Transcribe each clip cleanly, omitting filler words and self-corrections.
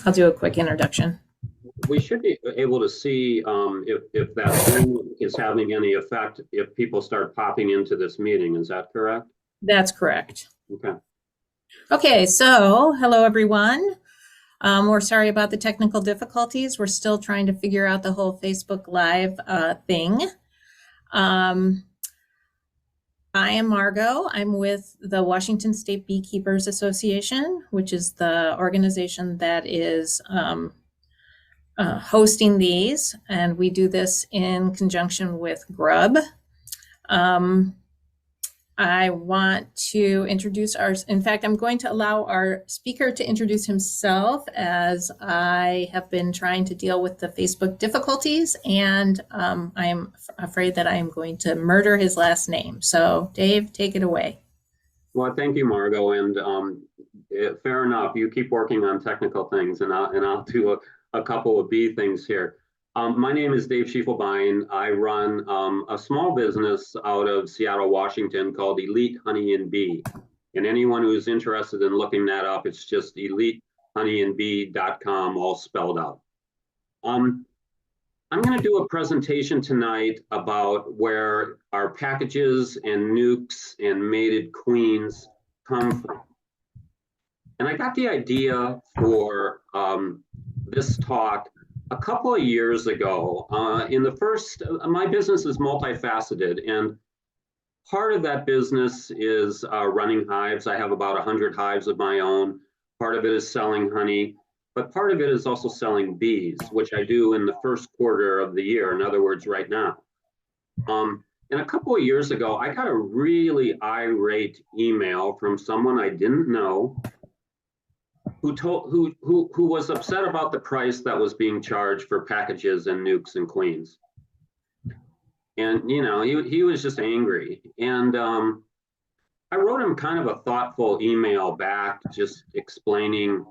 I'll do a quick introduction. We should be able to see if that Zoom is having any effect if people start popping into this meeting. Is that correct? That's correct. Okay. Okay, so hello everyone. We're sorry about the technical difficulties. We're still trying to figure out the whole Facebook Live thing. I am Margot. I'm with the Washington State Beekeepers Association, which is the organization that is hosting these, and we do this in conjunction with Grub. I want to introduce in fact, I'm going to allow our speaker to introduce himself, as I have been trying to deal with the Facebook difficulties, and I'm afraid that I am going to murder his last name. So Dave, take it away. Well, thank you, Margot, and fair enough. You keep working on technical things, and I'll do a couple of bee things here. My name is Dave Scheifelbein. I run a small business out of Seattle, Washington called Elite Honey and Bee. And anyone who's interested in looking that up, it's just elitehoneyandbee.com, all spelled out. I'm going to do a presentation tonight about where our packages and nukes and mated queens come from. And I got the idea for this talk a couple of years ago. My business is multifaceted, and part of that business is running hives. I have about 100 hives of my own. Part of it is selling honey, but part of it is also selling bees, which I do in the first quarter of the year, in other words, right now. And a couple of years ago, I got a really irate email from someone I didn't know, who was upset about the price that was being charged for packages and nukes and queens. And, you know, he was just angry. And I wrote him kind of a thoughtful email back, just explaining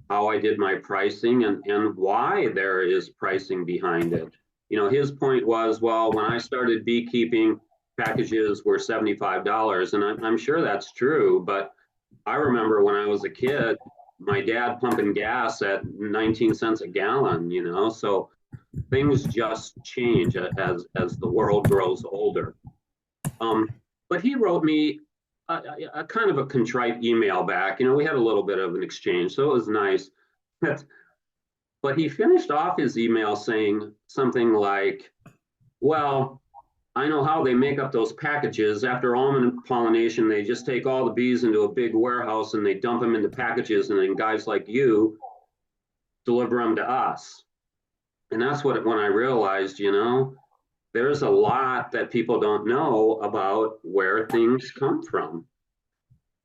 how I did my pricing and why there is pricing behind it. You know, his point was, well, when I started beekeeping, packages were $75. And I'm sure that's true, but I remember when I was a kid, my dad pumping gas at 19 cents a gallon, you know, so things just change as the world grows older. But he wrote me a kind of a contrite email back. You know, we had a little bit of an exchange, so it was nice. But he finished off his email saying something like, well, I know how they make up those packages. After almond pollination, they just take all the bees into a big warehouse and they dump them into packages, and then guys like you deliver them to us. And that's when I realized, you know, there's a lot that people don't know about where things come from.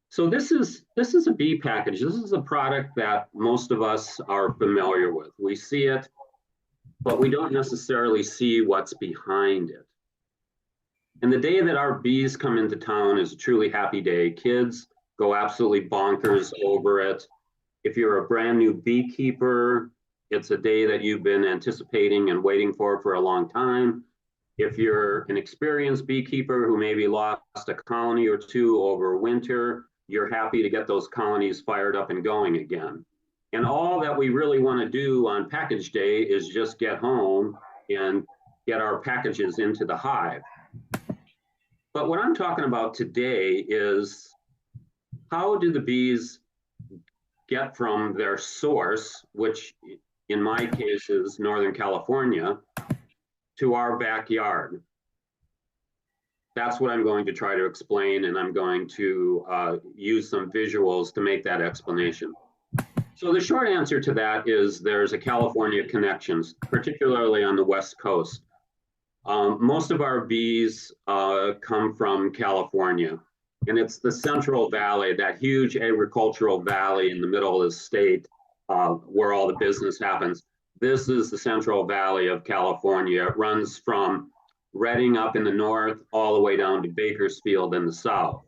So this is a bee package. This is a product that most of us are familiar with. We see it, but we don't necessarily see what's behind it. And the day that our bees come into town is a truly happy day. Kids go absolutely bonkers over it. If you're a brand new beekeeper, it's a day that you've been anticipating and waiting for a long time. If you're an experienced beekeeper who maybe lost a colony or two over winter, you're happy to get those colonies fired up and going again. And all that we really want to do on package day is just get home and get our packages into the hive. But what I'm talking about today is, how do the bees get from their source, which in my case is Northern California, to our backyard? That's what I'm going to try to explain, and I'm going to use some visuals to make that explanation. So the short answer to that is there's a California connection, particularly on the West Coast. Most of our bees come from California, and it's the Central Valley, that huge agricultural valley in the middle of the state where all the business happens. This is the Central Valley of California. It runs from Redding up in the north all the way down to Bakersfield in the south.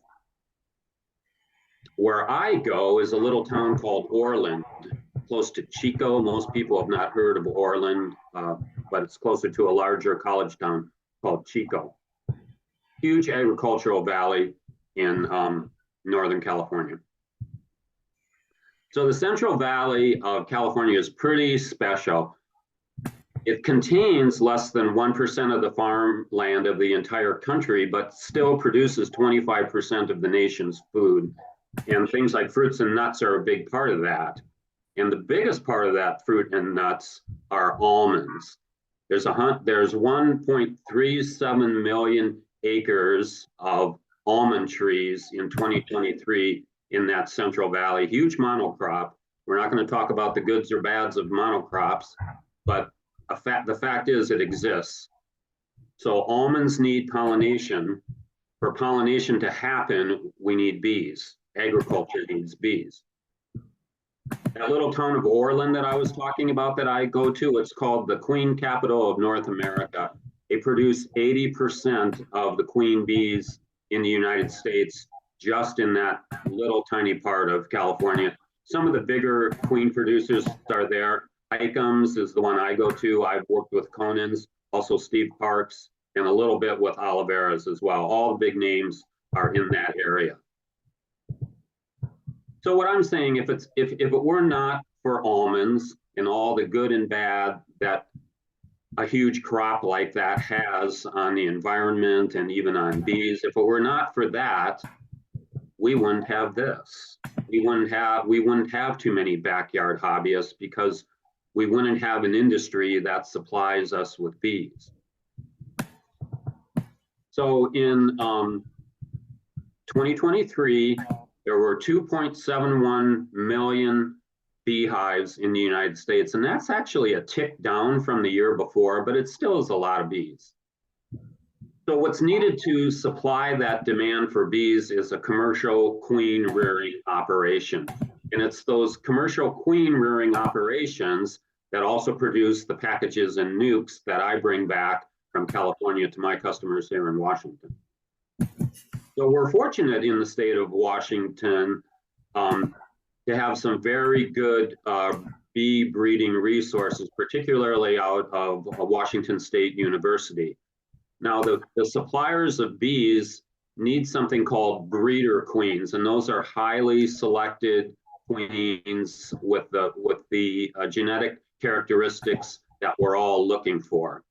Where I go is a little town called Orland, close to Chico. Most people have not heard of Orland, but it's closer to a larger college town called Chico. Huge agricultural valley in Northern California. So the Central Valley of California is pretty special. It contains less than 1% of the farmland of the entire country, but still produces 25% of the nation's food. And things like fruits and nuts are a big part of that. And the biggest part of that fruit and nuts are almonds. There's 1.37 million acres of almond trees in 2023 in that Central Valley, huge monocrop. We're not going to talk about the goods or bads of monocrops, but the fact is it exists. So almonds need pollination. For pollination to happen, we need bees. Agriculture needs bees. That little town of Orland that I was talking about that I go to, it's called the Queen Capital of North America. They produce 80% of the queen bees in the United States, just in that little tiny part of California. Some of the bigger queen producers are there. Icums is the one I go to. I've worked with Conan's, also Steve Parks, and a little bit with Oliveras as well. All the big names are in that area. So what I'm saying, if it were not for almonds and all the good and bad that a huge crop like that has on the environment and even on bees, if it were not for that, we wouldn't have this. We wouldn't have too many backyard hobbyists because we wouldn't have an industry that supplies us with bees. So in 2023, there were 2.71 million beehives in the United States, and that's actually a tick down from the year before, but it still is a lot of bees. So what's needed to supply that demand for bees is a commercial queen rearing operation. And it's those commercial queen rearing operations that also produce the packages and nucs that I bring back from California to my customers here in Washington. So we're fortunate in the state of Washington to have some very good bee breeding resources, particularly out of Washington State University. Now, the suppliers of bees need something called breeder queens, and those are highly selected queens with the genetic characteristics that we're all looking for.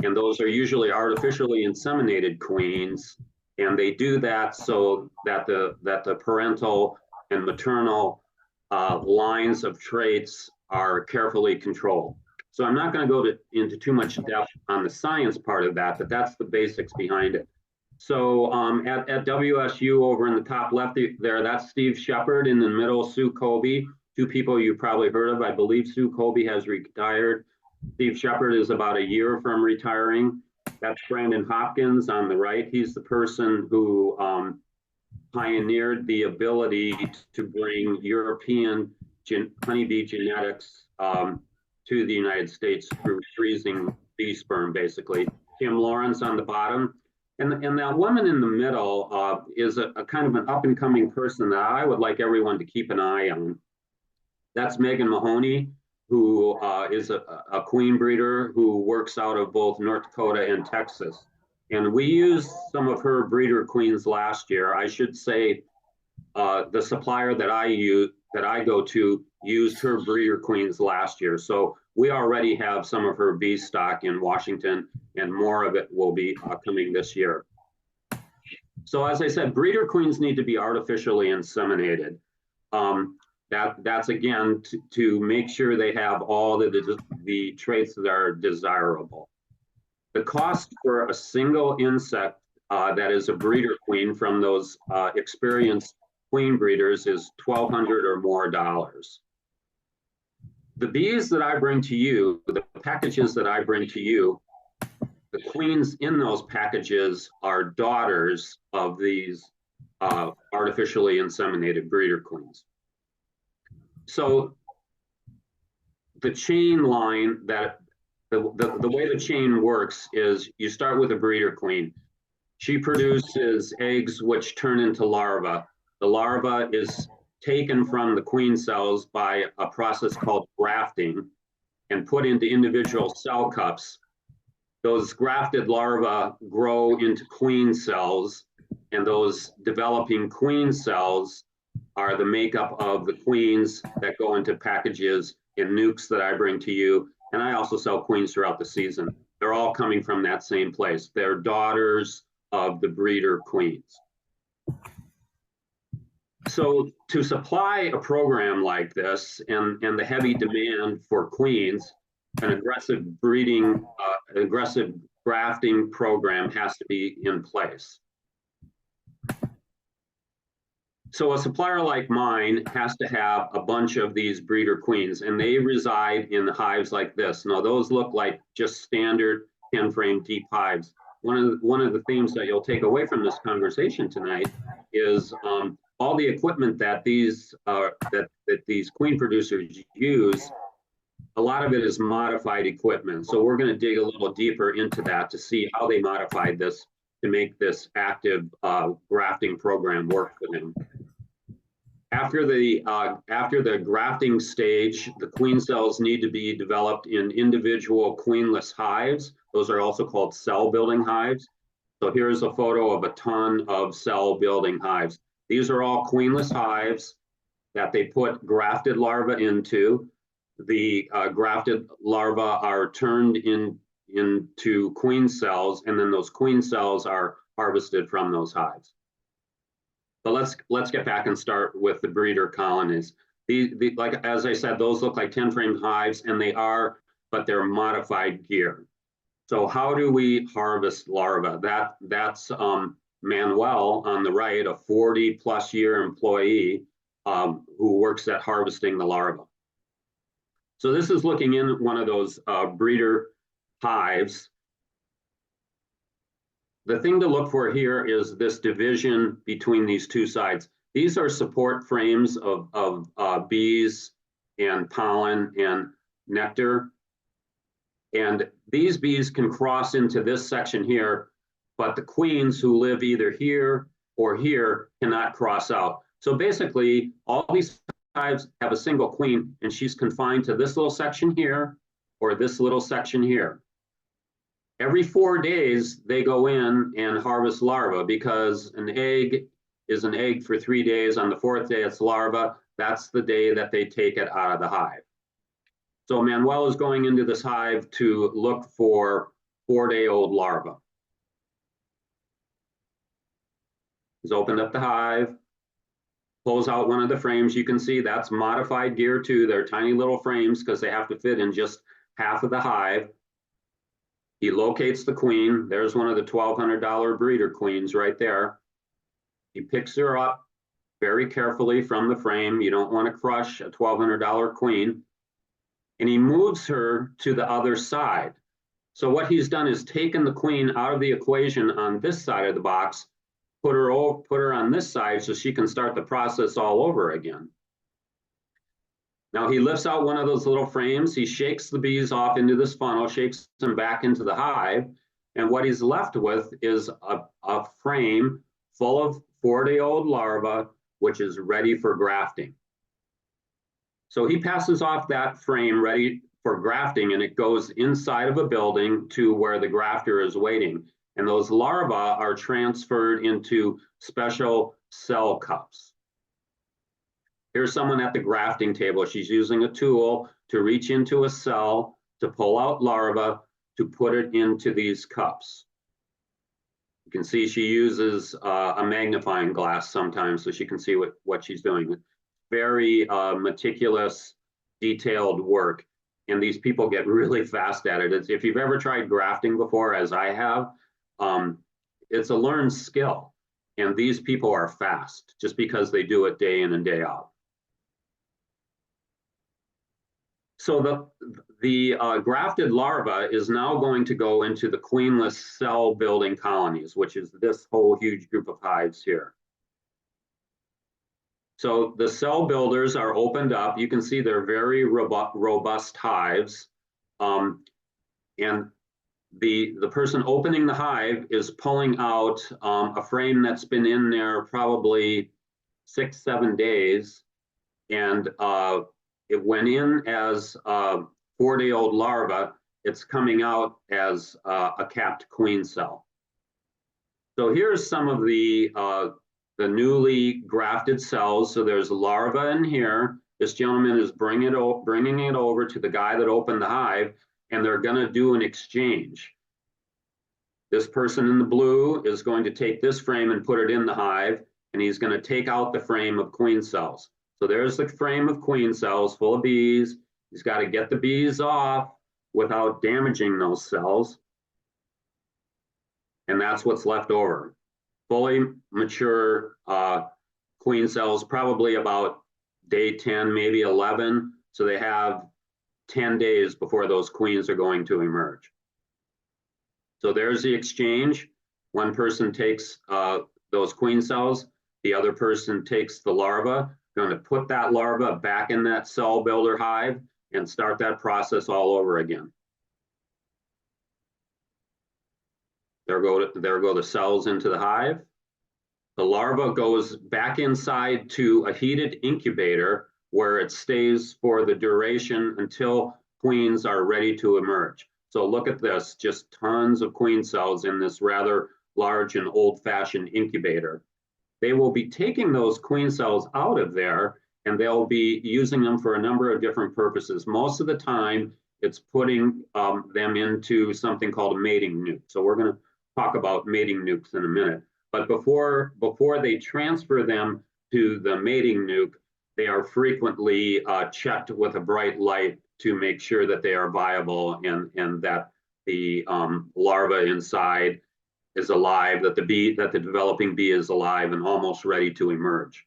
And those are usually artificially inseminated queens, and they do that so that the parental and maternal lines of traits are carefully controlled. So I'm not going to go into too much depth on the science part of that, but that's the basics behind it. So at WSU over in the top left there, that's Steve Shepard. In the middle, Sue Colby, two people you've probably heard of. I believe Sue Colby has retired. Steve Shepard is about a year from retiring. That's Brandon Hopkins on the right. He's the person who pioneered the ability to bring European honeybee genetics to the United States through freezing bee sperm, basically. Tim Lawrence on the bottom. And that woman in the middle is a kind of an up-and-coming person that I would like everyone to keep an eye on. That's Megan Mahoney, who is a queen breeder who works out of both North Dakota and Texas. And we used some of her breeder queens last year. I should say the supplier that I go to used her breeder queens last year. So we already have some of her bee stock in Washington, and more of it will be coming this year. So as I said, breeder queens need to be artificially inseminated. That's again to make sure they have all the traits that are desirable. The cost for a single insect that is a breeder queen from those experienced queen breeders is $1,200 or more. The bees that I bring to you, the packages that I bring to you, the queens in those packages are daughters of these artificially inseminated breeder queens. So the chain line that the way the chain works is you start with a breeder queen. She produces eggs which turn into larvae. The larva is taken from the queen cells by a process called grafting and put into individual cell cups. Those grafted larvae grow into queen cells, and those developing queen cells are the makeup of the queens that go into packages in Nucs that I bring to you. And I also sell queens throughout the season. They're all coming from that same place. They're daughters of the breeder queens. So to supply a program like this and the heavy demand for queens, an aggressive breeding, aggressive grafting program has to be in place. So a supplier like mine has to have a bunch of these breeder queens, and they reside in hives like this. Now those look like just standard 10-frame deep hives. One of the themes that you'll take away from this conversation tonight is all the equipment that these queen producers use. A lot of it is modified equipment. So we're going to dig a little deeper into that to see how they modified this to make this active grafting program work for them. After the grafting stage, the queen cells need to be developed in individual queenless hives. Those are also called cell building hives. So here's a photo of a ton of cell building hives. These are all queenless hives that they put grafted larvae into. The grafted larvae are turned into queen cells, and then those queen cells are harvested from those hives. But let's get back and start with the breeder colonies. Like as I said, those look like 10-frame hives, and they are, but they're modified gear. So how do we harvest larvae? That's Manuel on the right, a 40+ year employee who works at harvesting the larvae. So this is looking in one of those breeder hives. The thing to look for here is this division between these two sides. These are support frames of bees and pollen and nectar. And these bees can cross into this section here, but the queens who live either here or here cannot cross out. So basically, all these hives have a single queen, and she's confined to this little section here or this little section here. Every 4 days, they go in and harvest larvae because an egg is an egg for 3 days. On the 4th day, it's larva. That's the day that they take it out of the hive. So Manuel is going into this hive to look for 4-day-old larvae. He's opened up the hive, pulls out one of the frames. You can see that's modified gear too. They're tiny little frames because they have to fit in just half of the hive. He locates the queen. There's one of the $1,200 breeder queens right there. He picks her up very carefully from the frame. You don't want to crush a $1,200 queen. And he moves her to the other side. So what he's done is taken the queen out of the equation on this side of the box, put her on this side so she can start the process all over again. Now he lifts out one of those little frames, he shakes the bees off into this funnel, shakes them back into the hive, and what he's left with is a frame full of 4-day-old larvae, which is ready for grafting. So he passes off that frame ready for grafting, and it goes inside of a building to where the grafter is waiting. And those larvae are transferred into special cell cups. Here's someone at the grafting table. She's using a tool to reach into a cell, to pull out larvae, to put it into these cups. You can see she uses a magnifying glass sometimes so she can see what she's doing. Very meticulous, detailed work. And these people get really fast at it. If you've ever tried grafting before, as I have, it's a learned skill. And these people are fast just because they do it day in and day out. So the grafted larva is now going to go into the queenless cell building colonies, which is this whole huge group of hives here. So the cell builders are opened up. You can see they're very robust hives. And the person opening the hive is pulling out a frame that's been in there probably 6-7 days. And it went in as a 4-day-old larva. It's coming out as a capped queen cell. So here's some of the the newly grafted cells. So there's larva in here. This gentleman is bringing it over to the guy that opened the hive, and they're going to do an exchange. This person in the blue is going to take this frame and put it in the hive, and he's going to take out the frame of queen cells. So there's the frame of queen cells full of bees. He's got to get the bees off without damaging those cells. And that's what's left over. Fully mature queen cells, probably about day 10, maybe 11. So they have 10 days before those queens are going to emerge. So there's the exchange. One person takes those queen cells. The other person takes the larva. Going to put that larva back in that cell builder hive and start that process all over again. There go the cells into the hive. The larva goes back inside to a heated incubator where it stays for the duration until queens are ready to emerge. So look at this, just tons of queen cells in this rather large and old-fashioned incubator. They will be taking those queen cells out of there, and they'll be using them for a number of different purposes. Most of the time, it's putting them into something called a mating nuke. So we're going to talk about mating nukes in a minute. But before they transfer them to the mating nuke, they are frequently checked with a bright light to make sure that they are viable and that the larva inside is alive, that the developing bee is alive and almost ready to emerge.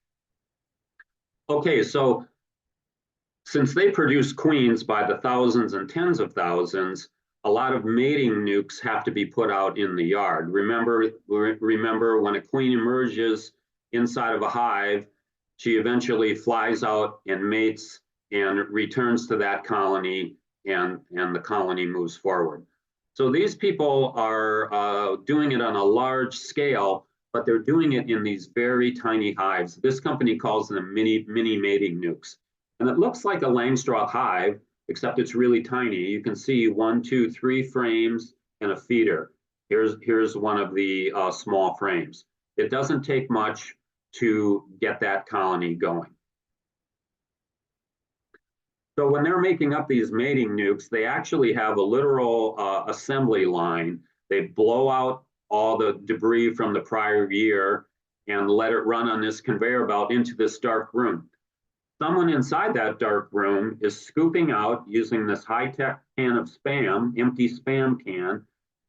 Okay, so since they produce queens by the thousands and tens of thousands, a lot of mating nukes have to be put out in the yard. Remember when a queen emerges inside of a hive, she eventually flies out and mates and returns to that colony, and the colony moves forward. So these people are doing it on a large scale, but they're doing it in these very tiny hives. This company calls them mini mating nukes. And it looks like a Langstroth hive, except it's really tiny. You can see 1, 2, 3 frames and a feeder. Here's one of the small frames. It doesn't take much to get that colony going. So when they're making up these mating nukes, they actually have a literal assembly line. They blow out all the debris from the prior year and let it run on this conveyor belt into this dark room. Someone inside that dark room is scooping out using this high-tech can of spam, empty spam can,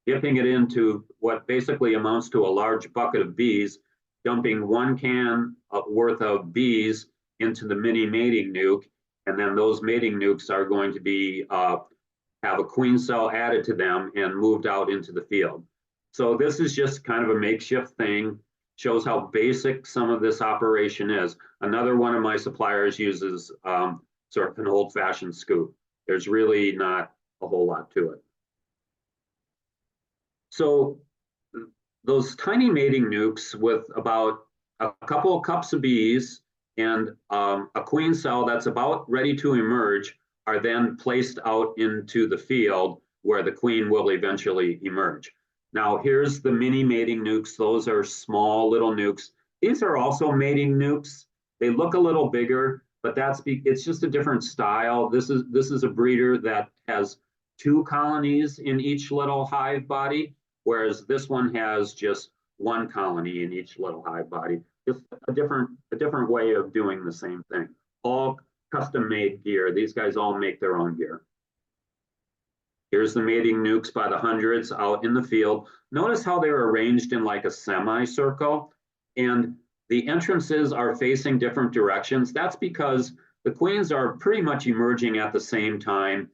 dipping it into what basically amounts to a large bucket of bees, dumping 1 can worth of bees into the mini mating nuke, and then those mating nukes are going to be have a queen cell added to them and moved out into the field. So this is just kind of a makeshift thing. Shows how basic some of this operation is. Another one of my suppliers uses sort of an old-fashioned scoop. There's really not a whole lot to it. So those tiny mating nukes with about a couple of cups of bees and a queen cell that's about ready to emerge are then placed out into the field where the queen will eventually emerge. Now, here's the mini mating nukes. Those are small little nukes. These are also mating nukes. They look a little bigger, but it's just a different style. This is a breeder that has 2 colonies in each little hive body, whereas this one has just 1 colony in each little hive body. Just a different way of doing the same thing. All custom-made gear. These guys all make their own gear. Here's the mating nukes by the hundreds out in the field. Notice how they're arranged in like a semicircle, and the entrances are facing different directions. That's because the queens are pretty much emerging at the same time.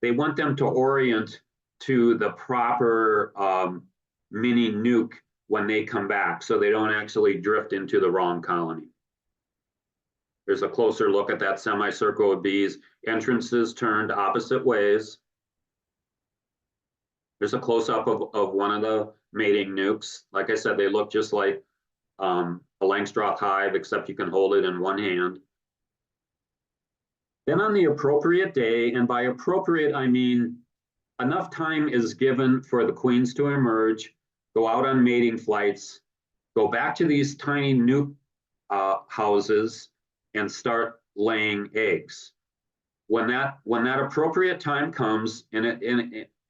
They want them to orient to the proper mini nuke when they come back, so they don't actually drift into the wrong colony. There's a closer look at that semicircle of bees. Entrances turned opposite ways. There's a close-up of one of the mating nukes. Like I said, they look just like a Langstroth hive, except you can hold it in one hand. Then on the appropriate day, and by appropriate, I mean enough time is given for the queens to emerge, go out on mating flights. go back to these tiny nuke houses and start laying eggs. When that appropriate time comes, and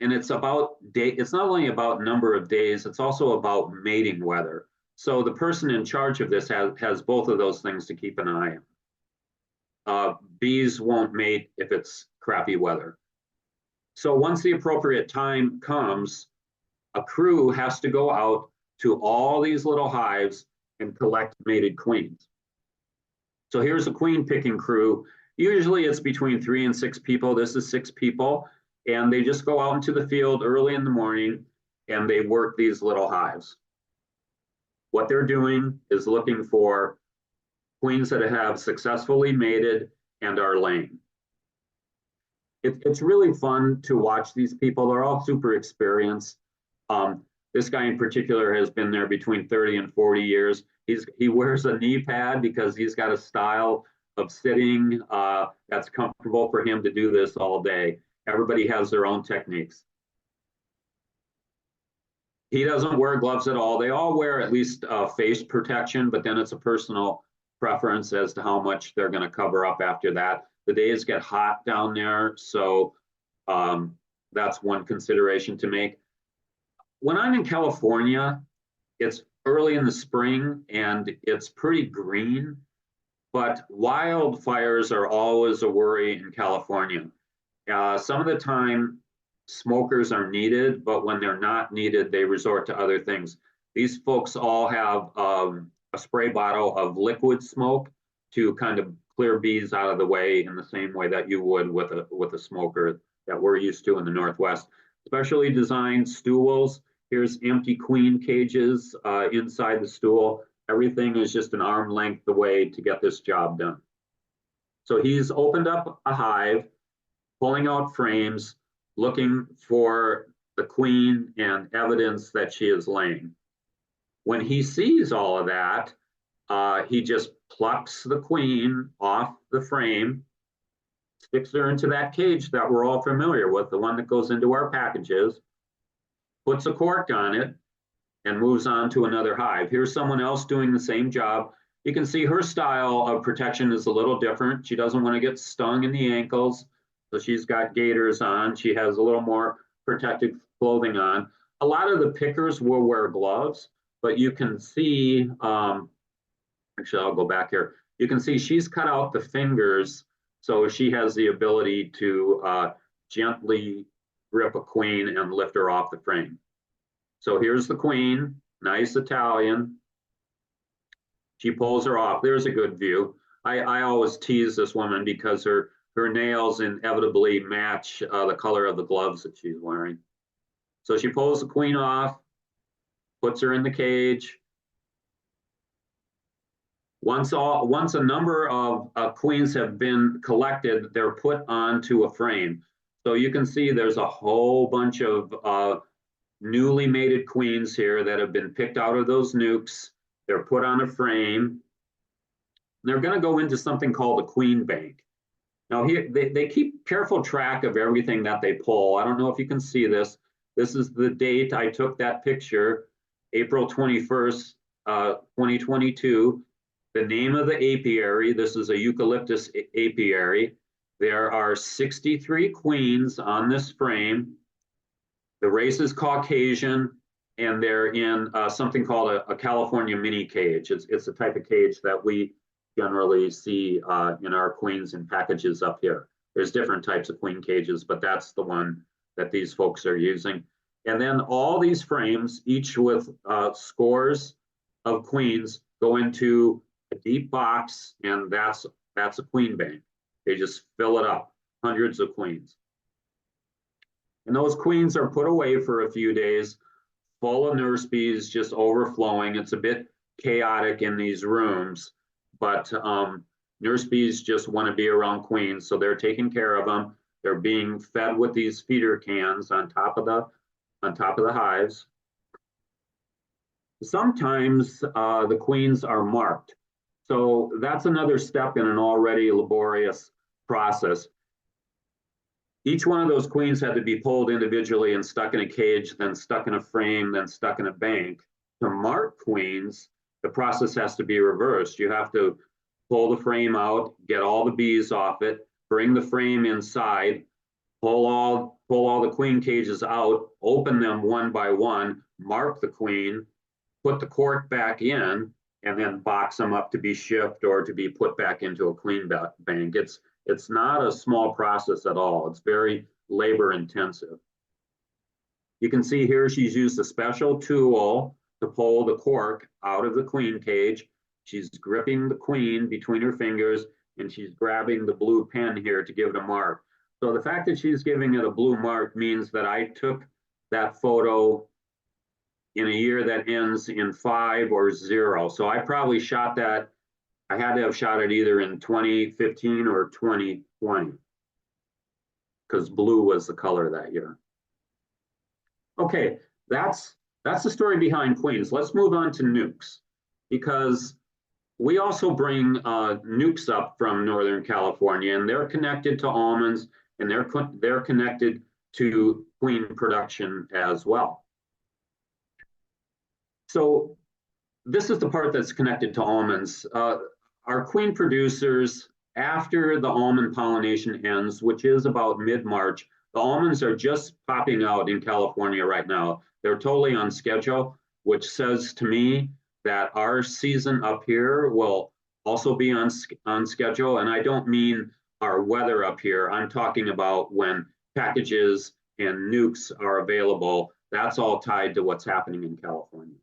it's about day, it's not only about number of days, it's also about mating weather. So the person in charge of this has both of those things to keep an eye on. Bees won't mate if it's crappy weather. So once the appropriate time comes, a crew has to go out to all these little hives and collect mated queens. So here's a queen picking crew. Usually it's between 3 and 6 people. This is 6 people. And they just go out into the field early in the morning and they work these little hives. What they're doing is looking for queens that have successfully mated and are laying. It's really fun to watch these people. They're all super experienced. This guy in particular has been there between 30 and 40 years. He wears a knee pad because he's got a style of sitting that's comfortable for him to do this all day. Everybody has their own techniques. He doesn't wear gloves at all. They all wear at least face protection, but then it's a personal preference as to how much they're going to cover up after that. The days get hot down there, so that's one consideration to make. When I'm in California, it's early in the spring and it's pretty green, but wildfires are always a worry in California. Some of the time, smokers are needed, but when they're not needed, they resort to other things. These folks all have a spray bottle of liquid smoke to kind of clear bees out of the way in the same way that you would with a smoker that we're used to in the Northwest. Specially designed stools. Here's empty queen cages inside the stool. Everything is just an arm length away to get this job done. So he's opened up a hive, pulling out frames, looking for the queen and evidence that she is laying. When he sees all of that, he just plucks the queen off the frame, sticks her into that cage that we're all familiar with, the one that goes into our packages, puts a cork on it, and moves on to another hive. Here's someone else doing the same job. You can see her style of protection is a little different. She doesn't want to get stung in the ankles, so she's got gaiters on. She has a little more protective clothing on. A lot of the pickers will wear gloves, but you can see, actually I'll go back here. You can see she's cut out the fingers, so she has the ability to gently grip a queen and lift her off the frame. So here's the queen, nice Italian. She pulls her off. There's a good view. I always tease this woman because her nails inevitably match the color of the gloves that she's wearing. So she pulls the queen off, puts her in the cage. Once a number of queens have been collected, they're put onto a frame. So you can see there's a whole bunch of newly mated queens here that have been picked out of those nucs. They're put on a frame. They're going to go into something called a queen bank. Now here they keep careful track of everything that they pull. I don't know if you can see this. This is the date I took that picture, April 21st, 2022. The name of the apiary, this is a eucalyptus apiary. There are 63 queens on this frame. The race is Caucasian, and they're in something called a California mini cage. It's a type of cage that we generally see in our queens in packages up here. There's different types of queen cages, but that's the one that these folks are using. And then all these frames, each with scores of queens, go into a deep box, and that's a queen bank. They just fill it up, hundreds of queens. And those queens are put away for a few days, full of nurse bees just overflowing. It's a bit chaotic in these rooms, but nurse bees just want to be around queens, so they're taking care of them. They're being fed with these feeder cans on top of the hives. Sometimes the queens are marked. So that's another step in an already laborious process. Each one of those queens had to be pulled individually and stuck in a cage, then stuck in a frame, then stuck in a bank. To mark queens, the process has to be reversed. You have to pull the frame out, get all the bees off it, bring the frame inside, pull all the queen cages out, open them one by one, mark the queen, put the cork back in, and then box them up to be shipped or to be put back into a queen bank. It's not a small process at all. It's very labor intensive. You can see here she's used a special tool to pull the cork out of the queen cage. She's gripping the queen between her fingers, and she's grabbing the blue pen here to give it a mark. So the fact that she's giving it a blue mark means that I took that photo in a year that ends in 5 or 0. So I probably shot that, I had to have shot it either in 2015 or 2020, because blue was the color that year. Okay, that's the story behind queens. Let's move on to nukes, because we also bring nukes up from Northern California, and they're connected to almonds, and they're connected to queen production as well. So this is the part that's connected to almonds. Our queen producers, after the almond pollination ends, which is about mid-March, the almonds are just popping out in California right now. They're totally on schedule, which says to me that our season up here will also be on schedule. And I don't mean our weather up here. I'm talking about when packages and nukes are available. That's all tied to what's happening in California.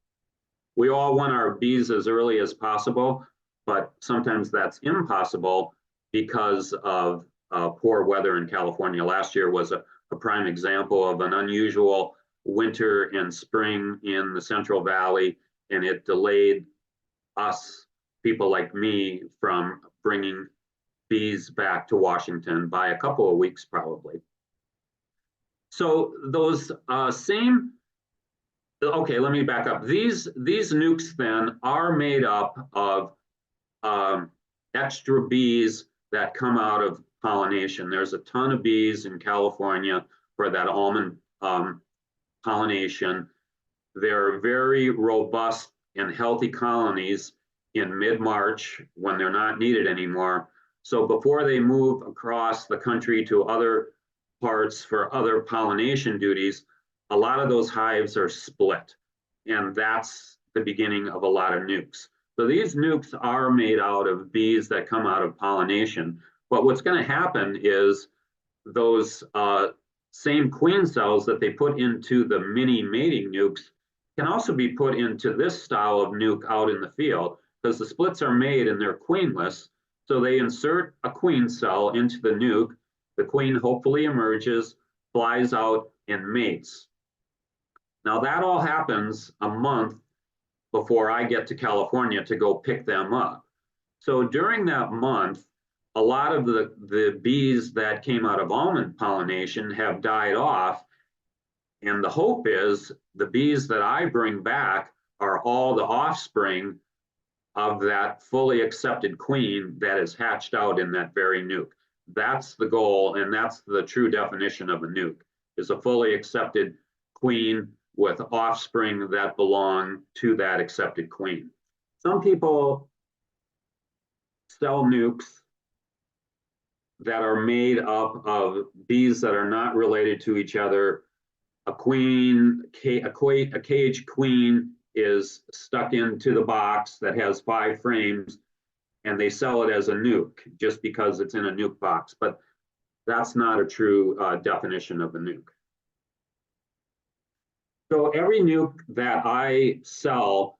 We all want our bees as early as possible, but sometimes that's impossible because of poor weather in California. Last year was a prime example of an unusual winter and spring in the Central Valley, and it delayed us, people like me, from bringing bees back to Washington by a couple of weeks probably. So those okay, let me back up. These nukes then are made up of extra bees that come out of pollination. There's a ton of bees in California for that almond pollination. They're very robust and healthy colonies in mid-March when they're not needed anymore. So before they move across the country to other parts for other pollination duties, a lot of those hives are split, and that's the beginning of a lot of nukes. So these nukes are made out of bees that come out of pollination. But what's going to happen is those same queen cells that they put into the mini mating nukes can also be put into this style of nuke out in the field, because the splits are made and they're queenless. So they insert a queen cell into the nuke. The queen hopefully emerges, flies out, and mates. Now that all happens a month before I get to California to go pick them up. So during that month, a lot of the bees that came out of almond pollination have died off. And the hope is the bees that I bring back are all the offspring of that fully accepted queen that is hatched out in that very nuke. That's the goal, and that's the true definition of a nuke, is a fully accepted queen with offspring that belong to that accepted queen. Some people sell nukes that are made up of bees that are not related to each other. A cage queen is stuck into the box that has 5 frames, and they sell it as a nuke just because it's in a nuke box. But that's not a true definition of a nuke. So every nuke that I sell,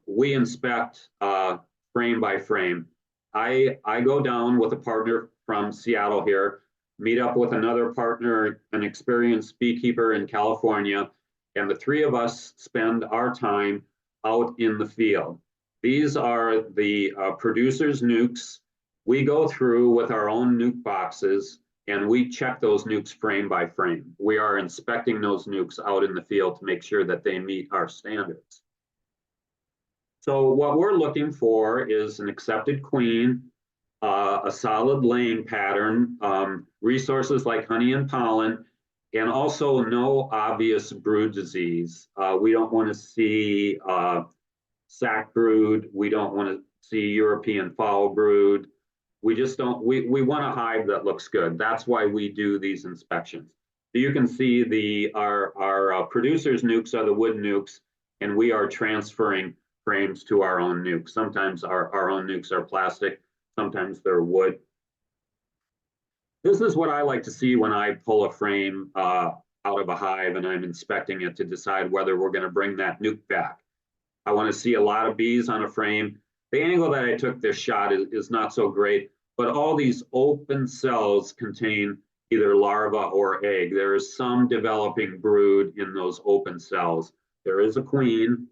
we inspect frame by frame. I go down with a partner from Seattle here, meet up with another partner, an experienced beekeeper in California, and the 3 of us spend our time out in the field. These are the producers' nukes. We go through with our own nuke boxes, and we check those nukes frame by frame. We are inspecting those nukes out in the field to make sure that they meet our standards. So what we're looking for is an accepted queen, a solid laying pattern, resources like honey and pollen, and also no obvious brood disease. We don't want to see sac brood. We don't want to see European foul brood. We just don't, we want a hive that looks good. That's why we do these inspections. So you can see our producers' nukes are the wood nukes, and we are transferring frames to our own nukes. Sometimes our own nukes are plastic, sometimes they're wood. This is what I like to see when I pull a frame out of a hive and I'm inspecting it to decide whether we're going to bring that nuke back. I want to see a lot of bees on a frame. The angle that I took this shot is not so great, but all these open cells contain either larva or egg. There is some developing brood in those open cells. There is a queen,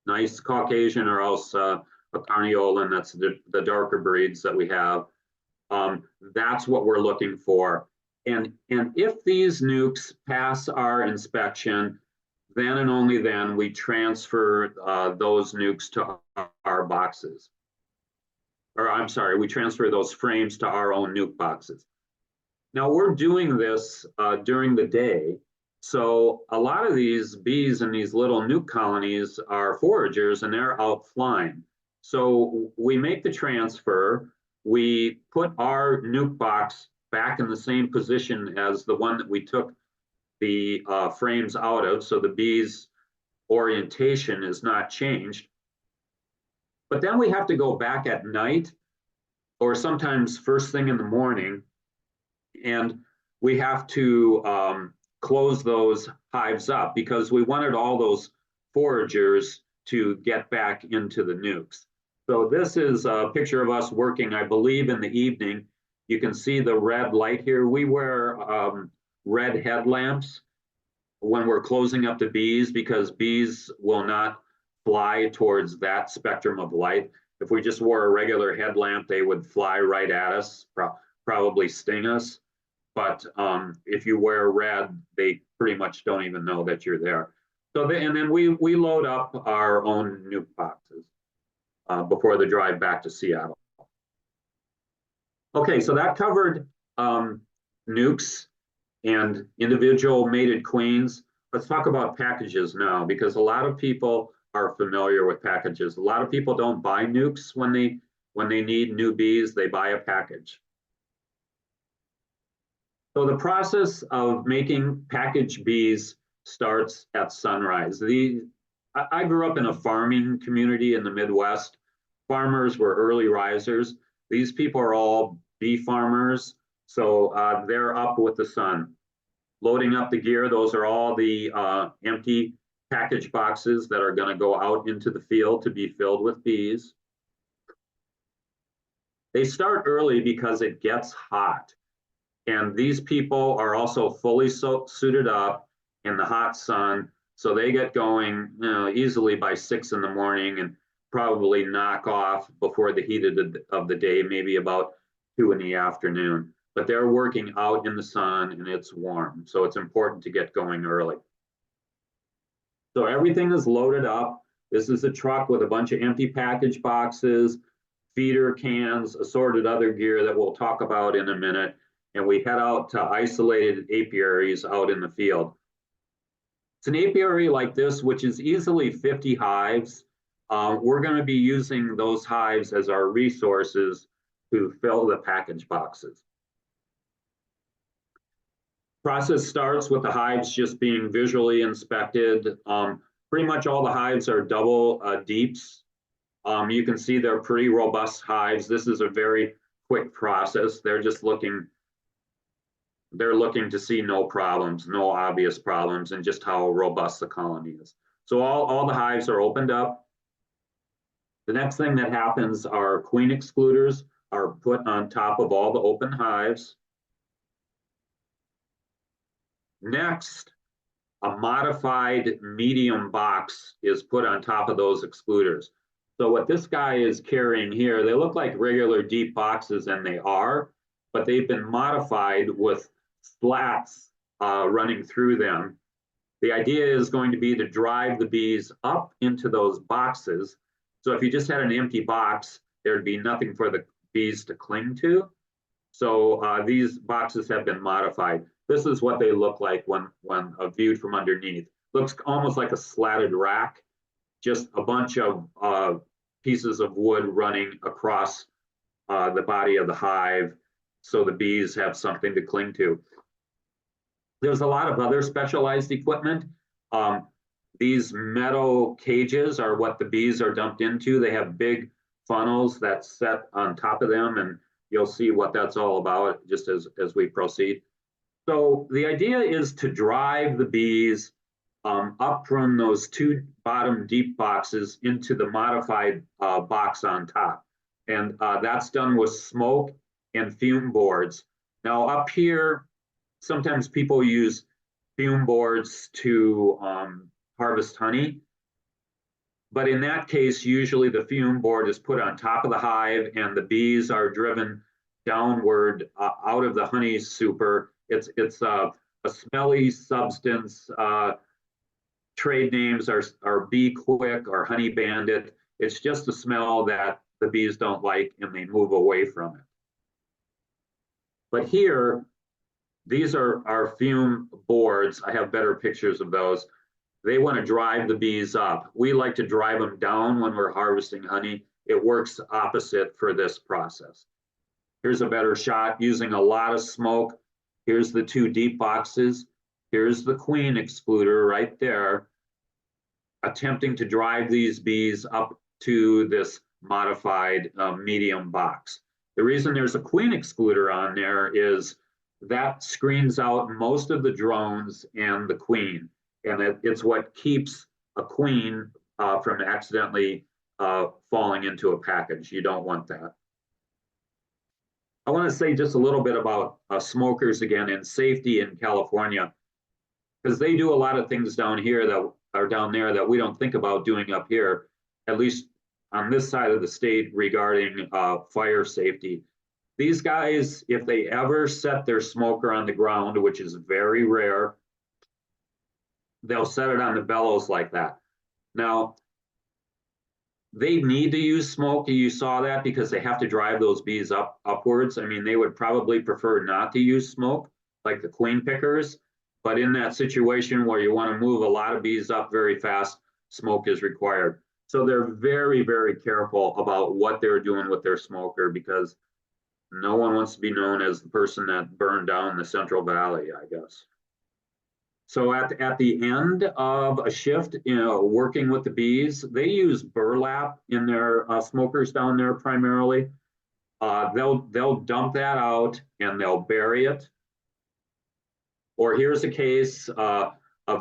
nice Caucasian, or else a Carniolan, that's the darker breeds that we have. That's what we're looking for. And if these nukes pass our inspection, then and only then we transfer those nukes to our boxes. Or I'm sorry, we transfer those frames to our own nuke boxes. Now we're doing this during the day. So a lot of these bees in these little nuke colonies are foragers and they're out flying. So we make the transfer, we put our nuke box back in the same position as the one that we took the frames out of, so the bees' orientation is not changed. But then we have to go back at night or sometimes first thing in the morning, and we have to close those hives up because we wanted all those foragers to get back into the nukes. So this is a picture of us working, I believe, in the evening. You can see the red light here. We wear red headlamps when we're closing up the bees because bees will not fly towards that spectrum of light. If we just wore a regular headlamp, they would fly right at us, probably sting us. But if you wear red, they pretty much don't even know that you're there. So and then we load up our own nuke boxes before the drive back to Seattle. Okay, so that covered nukes and individual mated queens. Let's talk about packages now, because a lot of people are familiar with packages. A lot of people don't buy nukes when they need new bees, they buy a package. So the process of making package bees starts at sunrise. I grew up in a farming community in the Midwest. Farmers were early risers. These people are all bee farmers, so they're up with the sun. Loading up the gear, those are all the empty package boxes that are going to go out into the field to be filled with bees. They start early because it gets hot. And these people are also fully suited up in the hot sun. So they get going easily by 6 in the morning and probably knock off before the heat of the day, maybe about 2 in the afternoon. But they're working out in the sun and it's warm. So it's important to get going early. So everything is loaded up. This is a truck with a bunch of empty package boxes, feeder cans, assorted other gear that we'll talk about in a minute. And we head out to isolated apiaries out in the field. It's an apiary like this, which is easily 50 hives. We're going to be using those hives as our resources to fill the package boxes. Process starts with the hives just being visually inspected. Pretty much all the hives are double deeps. You can see they're pretty robust hives. This is a very quick process. They're looking to see no problems, no obvious problems, and just how robust the colony is. So all the hives are opened up. The next thing that happens are queen excluders are put on top of all the open hives. Next, a modified medium box is put on top of those excluders. So what this guy is carrying here, they look like regular deep boxes, and they are, but they've been modified with slats running through them. The idea is going to be to drive the bees up into those boxes. So if you just had an empty box, there'd be nothing for the bees to cling to. So these boxes have been modified. This is what they look like when viewed from underneath. Looks almost like a slatted rack. just a bunch of pieces of wood running across the body of the hive so the bees have something to cling to. There's a lot of other specialized equipment. These metal cages are what the bees are dumped into. They have big funnels that set on top of them, and you'll see what that's all about just as we proceed. So the idea is to drive the bees up from those two bottom deep boxes into the modified box on top. And that's done with smoke and fume boards. Now up here, sometimes people use fume boards to harvest honey. But in that case, usually the fume board is put on top of the hive and the bees are driven downward out of the honey super. It's a smelly substance. Trade names are Bee Quick or Honey Bandit. It's just a smell that the bees don't like and they move away from it. But here, these are our fume boards. I have better pictures of those. They want to drive the bees up. We like to drive them down when we're harvesting honey. It works opposite for this process. Here's a better shot using a lot of smoke. Here's the two deep boxes. Here's the queen excluder right there, attempting to drive these bees up to this modified medium box. The reason there's a queen excluder on there is that screens out most of the drones and the queen. And it's what keeps a queen from accidentally falling into a package. You don't want that. I want to say just a little bit about smokers again and safety in California, because they do a lot of things down here that are down there that we don't think about doing up here, at least on this side of the state regarding fire safety. These guys, if they ever set their smoker on the ground, which is very rare, they'll set it on the bellows like that. Now, they need to use smoke. You saw that because they have to drive those bees upwards. I mean, they would probably prefer not to use smoke like the queen pickers, but in that situation where you want to move a lot of bees up very fast, smoke is required. So they're very, very careful about what they're doing with their smoker because no one wants to be known as the person that burned down the Central Valley, I guess. So at the end of a shift, working with the bees, they use burlap in their smokers down there primarily. They'll dump that out and they'll bury it. Or here's a case of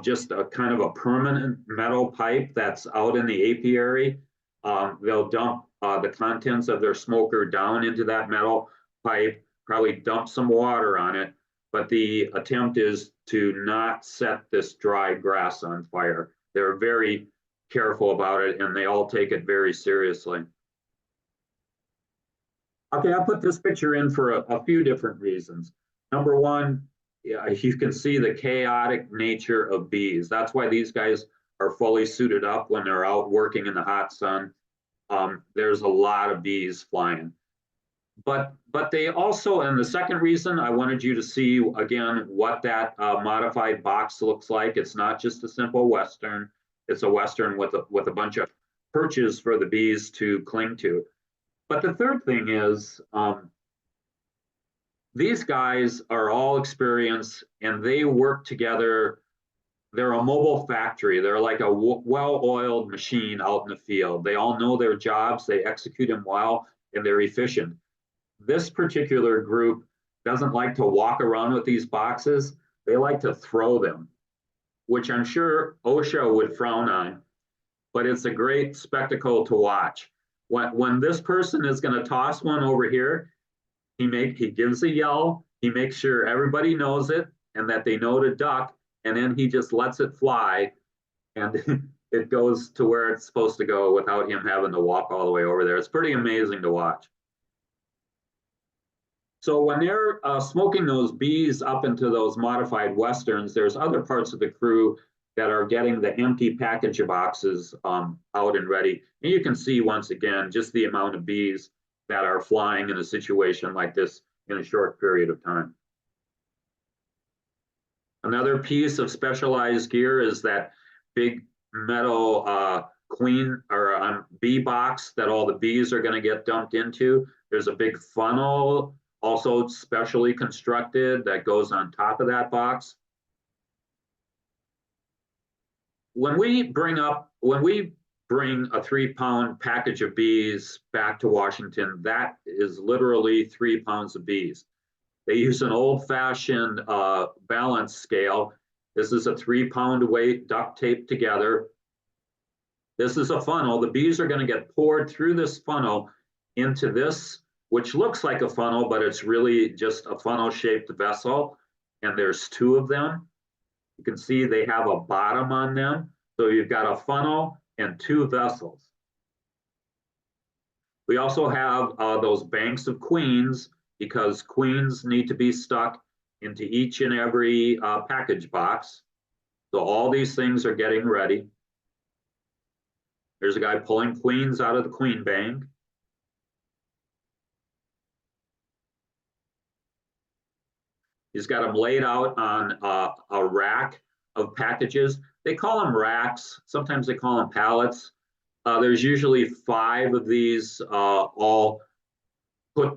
just a kind of a permanent metal pipe that's out in the apiary. They'll dump the contents of their smoker down into that metal pipe, probably dump some water on it. But the attempt is to not set this dry grass on fire. They're very careful about it and they all take it very seriously. Okay, I put this picture in for a few different reasons. Number one, you can see the chaotic nature of bees. That's why these guys are fully suited up when they're out working in the hot sun. There's a lot of bees flying. But they also, and the second reason I wanted you to see again what that modified box looks like. It's not just a simple Western. It's a Western with a bunch of perches for the bees to cling to. But the third thing is these guys are all experienced and they work together. They're a mobile factory. They're like a well-oiled machine out in the field. They all know their jobs. They execute them well and they're efficient. This particular group doesn't like to walk around with these boxes. They like to throw them, which I'm sure OSHA would frown on, but it's a great spectacle to watch. When this person is going to toss one over here, he gives a yell, he makes sure everybody knows it and that they know to duck, and then he just lets it fly and it goes to where it's supposed to go without him having to walk all the way over there. It's pretty amazing to watch. So when they're smoking those bees up into those modified Westerns, there's other parts of the crew that are getting the empty package boxes out and ready. And you can see once again, just the amount of bees that are flying in a situation like this in a short period of time. Another piece of specialized gear is that big metal queen or on bee box that all the bees are going to get dumped into. There's a big funnel, also specially constructed, that goes on top of that box. When we bring a 3-pound package of bees back to Washington, that is literally 3 pounds of bees. They use an old-fashioned balance scale. This is a 3-pound weight duct taped together. This is a funnel. The bees are going to get poured through this funnel into this, which looks like a funnel, but it's really just a funnel-shaped vessel. And there's 2 of them. You can see they have a bottom on them. So you've got a funnel and 2 vessels. We also have those banks of queens, because queens need to be stuck into each and every package box. So all these things are getting ready. There's a guy pulling queens out of the queen bank. He's got them laid out on a rack of packages. They call them racks. Sometimes they call them pallets. There's usually 5 of these all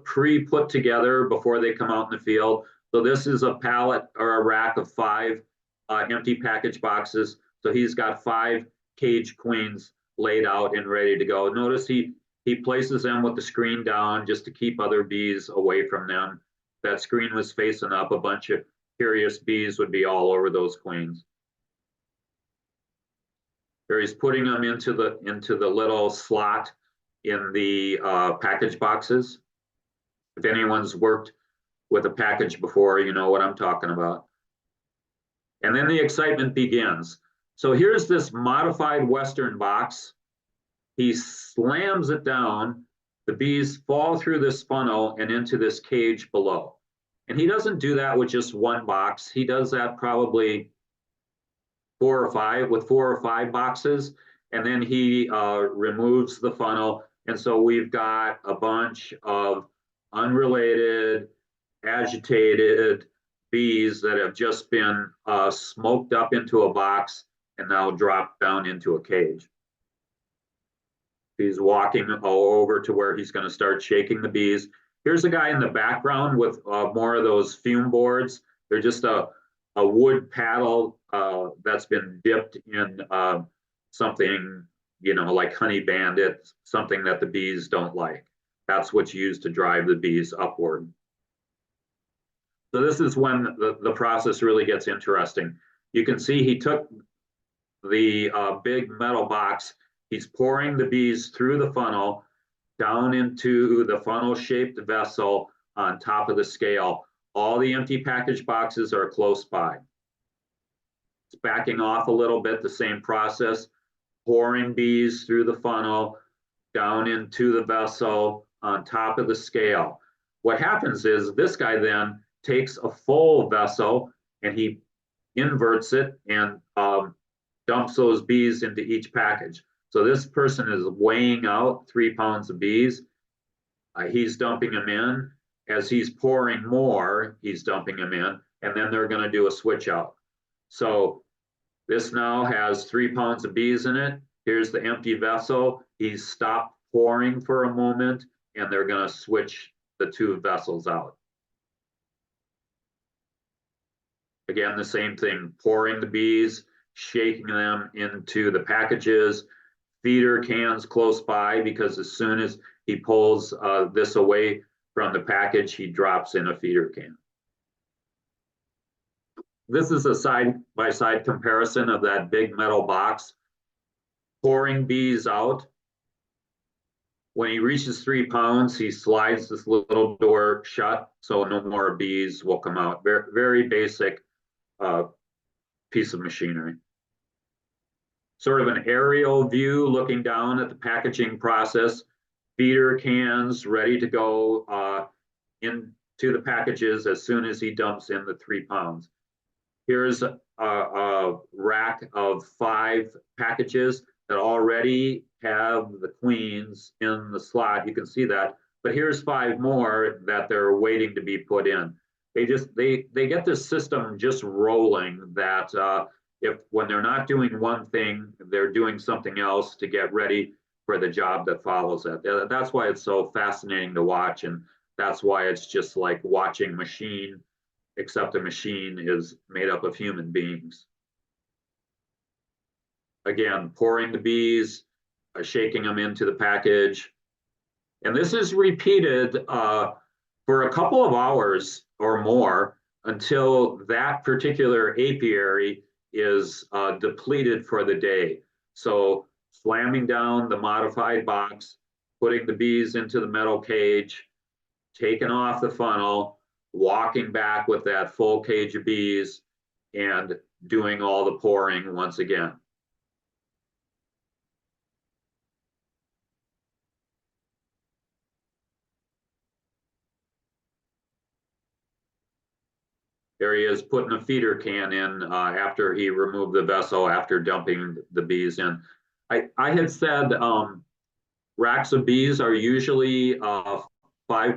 pre-put together before they come out in the field. So this is a pallet or a rack of 5 empty package boxes. So he's got 5 cage queens laid out and ready to go. Notice he places them with the screen down just to keep other bees away from them. If that screen was facing up, a bunch of curious bees would be all over those queens. There he's putting them into the little slot in the package boxes. If anyone's worked with a package before, you know what I'm talking about. And then the excitement begins. So here's this modified Western box. He slams it down. The bees fall through this funnel and into this cage below. And he doesn't do that with just 1 box. He does that probably 4 or 5 with 4 or 5 boxes. And then he removes the funnel. And so we've got a bunch of unrelated, agitated bees that have just been smoked up into a box and now dropped down into a cage. He's walking over to where he's going to start shaking the bees. Here's a guy in the background with more of those fume boards. They're just a wood paddle that's been dipped in something, you know, like Honey Bandit, something that the bees don't like. That's what's used to drive the bees upward. So this is when the process really gets interesting. You can see he took the big metal box. He's pouring the bees through the funnel down into the funnel-shaped vessel on top of the scale. All the empty package boxes are close by. It's backing off a little bit, the same process, pouring bees through the funnel, down into the vessel, on top of the scale. What happens is this guy then takes a full vessel and he inverts it and dumps those bees into each package. So this person is weighing out 3 pounds of bees. He's dumping them in. As he's pouring more, he's dumping them in, and then they're going to do a switch out. So this now has 3 pounds of bees in it. Here's the empty vessel. He's stopped pouring for a moment, and they're going to switch the 2 vessels out. Again, the same thing, pouring the bees, shaking them into the packages, feeder cans close by, because as soon as he pulls this away from the package, he drops in a feeder can. This is a side-by-side comparison of that big metal box. Pouring bees out. When he reaches 3 pounds, he slides this little door shut, so no more bees will come out. Very, very basic piece of machinery. Sort of an aerial view looking down at the packaging process. Feeder cans ready to go into the packages as soon as he dumps in the 3 pounds. Here's a rack of 5 packages that already have the queens in the slot. You can see that, but here's 5 more that they're waiting to be put in. They get this system just rolling that if when they're not doing one thing, they're doing something else to get ready for the job that follows it. That's why it's so fascinating to watch, and that's why it's just like watching machine, except the machine is made up of human beings. Again, pouring the bees, shaking them into the package. And this is repeated for a couple of hours or more until that particular apiary is depleted for the day. So slamming down the modified box, putting the bees into the metal cage, taking off the funnel, walking back with that full cage of bees, and doing all the pouring once again. There he is putting a feeder can in after he removed the vessel after dumping the bees in. I had said racks of bees are usually 5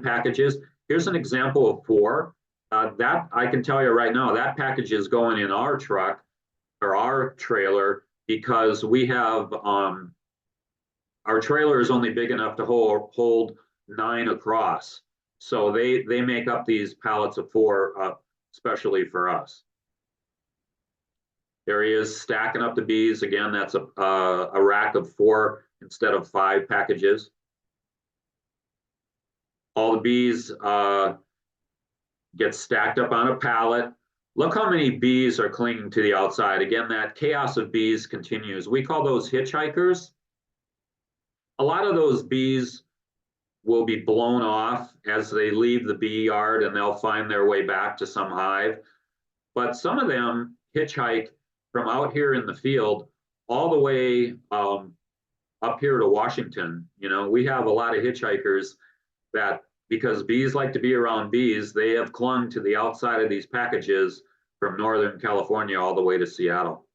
packages. Here's an example of 4. That I can tell you right now, that package is going in our truck or our trailer because we have our trailer is only big enough to hold 9 across. So they make up these pallets of 4 especially for us. There he is stacking up the bees. Again, that's a rack of 4 instead of 5 packages. All the bees get stacked up on a pallet. Look how many bees are clinging to the outside. Again, that chaos of bees continues. We call those hitchhikers. A lot of those bees will be blown off as they leave the bee yard and they'll find their way back to some hive. But some of them hitchhike from out here in the field all the way up here to Washington. You know, we have a lot of hitchhikers that, because bees like to be around bees, they have clung to the outside of these packages from Northern California all the way to Seattle.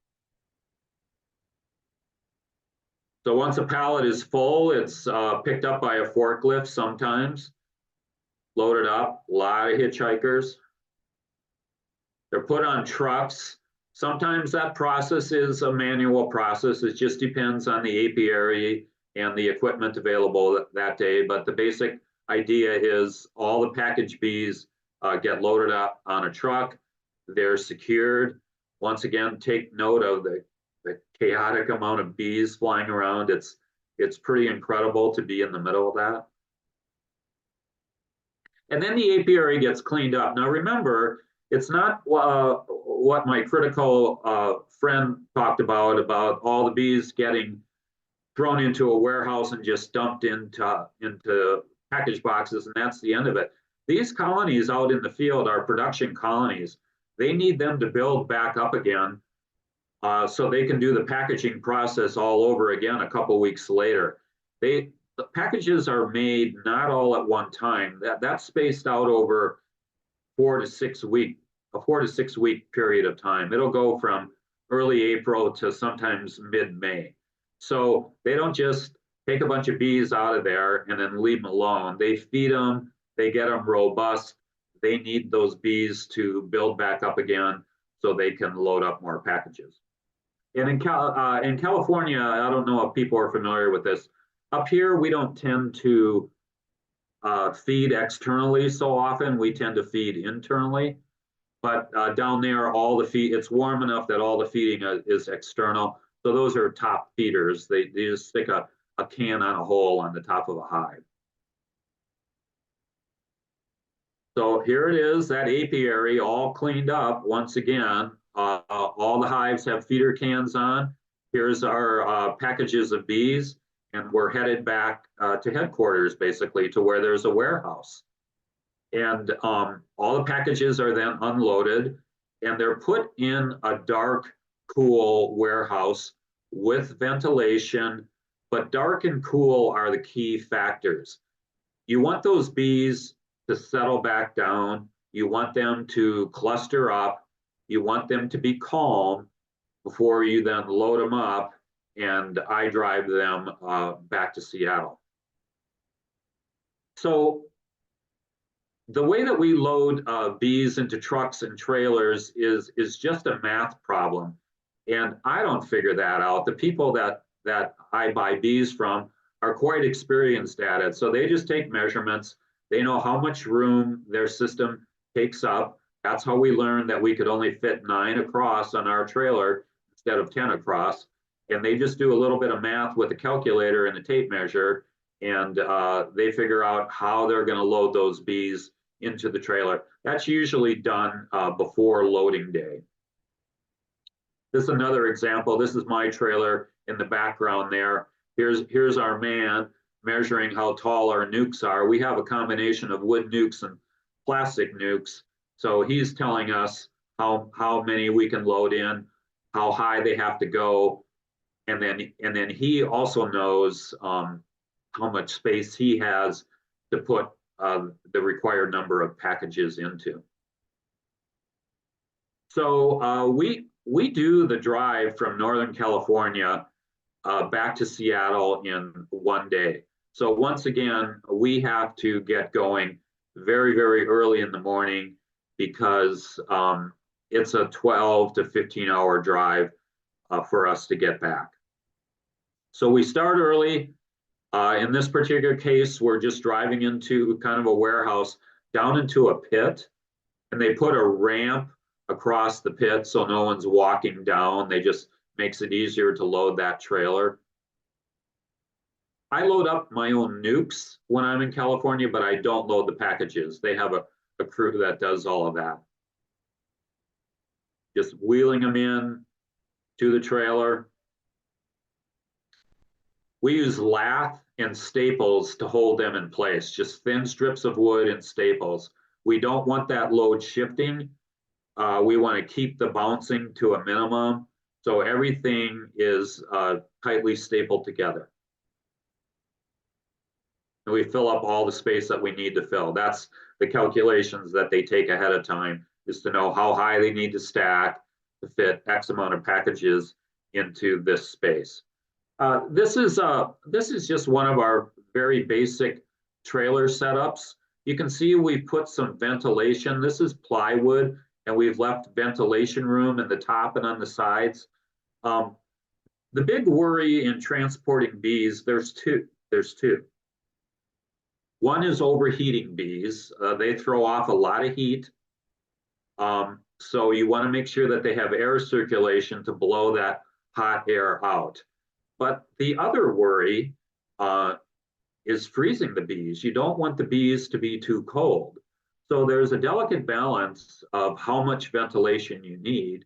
So once a pallet is full, it's picked up by a forklift sometimes, loaded up, a lot of hitchhikers. They're put on trucks. Sometimes that process is a manual process. It just depends on the apiary and the equipment available that day. But the basic idea is all the packaged bees get loaded up on a truck. They're secured. Once again, take note of the chaotic amount of bees flying around. It's pretty incredible to be in the middle of that. And then the apiary gets cleaned up. Now remember, it's not what my critical friend talked about all the bees getting thrown into a warehouse and just dumped into package boxes, and that's the end of it. These colonies out in the field are production colonies. They need them to build back up again so they can do the packaging process all over again a couple weeks later. The packages are made not all at one time. That's spaced out over 4 to 6 week, a 4 to 6 week period of time. It'll go from early April to sometimes mid-May. So they don't just take a bunch of bees out of there and then leave them alone. They feed them, they get them robust. They need those bees to build back up again so they can load up more packages. And in California, I don't know if people are familiar with this. Up here, we don't tend to feed externally so often. We tend to feed internally. But down there, all the feed, it's warm enough that all the feeding is external. So those are top feeders. They just stick a can on a hole on the top of a hive. So here it is, that apiary all cleaned up once again. All the hives have feeder cans on. Here's our packages of bees, and we're headed back to headquarters, basically, to where there's a warehouse. And all the packages are then unloaded, and they're put in a dark, cool warehouse with ventilation, but dark and cool are the key factors. You want those bees to settle back down. You want them to cluster up. You want them to be calm before you then load them up and I drive them back to Seattle. So the way that we load bees into trucks and trailers is just a math problem. And I don't figure that out. The people that I buy bees from are quite experienced at it. So they just take measurements. They know how much room their system takes up. That's how we learned that we could only fit 9 across on our trailer instead of 10 across. And they just do a little bit of math with a calculator and a tape measure, and they figure out how they're going to load those bees into the trailer. That's usually done before loading day. This is another example. This is my trailer in the background there. Here's our man measuring how tall our nucs are. We have a combination of wood nucs and plastic nucs. So he's telling us how many we can load in, how high they have to go. And then he also knows how much space he has to put the required number of packages into. So we do the drive from Northern California back to Seattle in one day. So once again, we have to get going very, very early in the morning because it's a 12 to 15-hour drive for us to get back. So we start early. In this particular case, we're just driving into kind of a warehouse down into a pit, and they put a ramp across the pit so no one's walking down. They just makes it easier to load that trailer. I load up my own nucs when I'm in California, but I don't load the packages. They have a crew that does all of that. Just wheeling them in to the trailer. We use lath and staples to hold them in place, just thin strips of wood and staples. We don't want that load shifting. We want to keep the bouncing to a minimum. So everything is tightly stapled together. And we fill up all the space that we need to fill. That's the calculations that they take ahead of time, is to know how high they need to stack to fit X amount of packages into this space. This is just one of our very basic trailer setups. You can see we put some ventilation. This is plywood, and we've left ventilation room in the top and on the sides. The big worry in transporting bees, there's two. One is overheating bees. They throw off a lot of heat. So you want to make sure that they have air circulation to blow that hot air out. But the other worry is freezing the bees. You don't want the bees to be too cold. So there's a delicate balance of how much ventilation you need